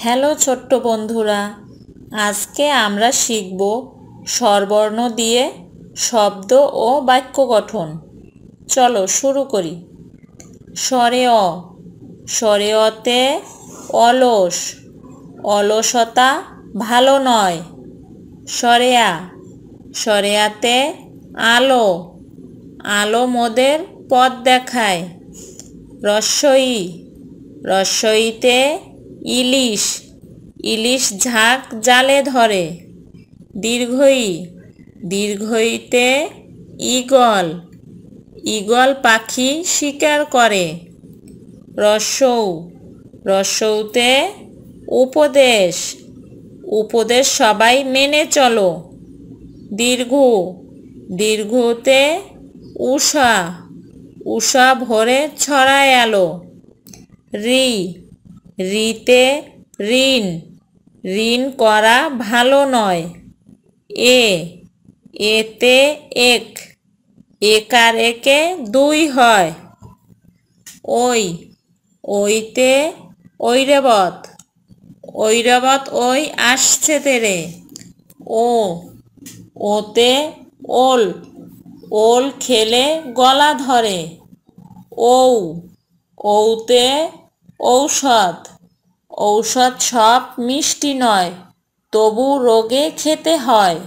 Hello ছোট্ট বন্ধুরা, আজকে আমরা শিখব স্বরবর্ণ দিয়ে শব্দ ও বাক্য গঠন। চলো শুরু করি। স্বরে অ, স্বরে অতে অলস, অলসতা ভালো নয়। স্বরে আ, স্বরে আতে আলো, আলো মোদের পথ দেখায়। রস্বই, রস্বইতে ইলিশ, ইলিশ ঝাঁক জালে ধরে। দীর্ঘই, দীর্ঘইতে ঈগল, ঈগল পাখি শিকার করে। রস্বৌ, রস্বৌতে উপদেশ, উপদেশ সবাই মেনে চলো। দীর্ঘ, দীর্ঘতে উষা, উষা ভোরে ছড়ায় আলো। ঋ, ঋতে ঋণ, ঋণ করা ভালো নয়। এ, এতে এক, এক আর একে দুই হয়। ওই, ওইতে ঐরাবত, ঐরাবত ওই আসছে তেরে। ও, ওতে ওল, ওল খেলে গলা ধরে। ঔ, ঔতে ঔষধ, ঔষধ সব মিষ্টি নয়, তবু রোগে খেতে হয়।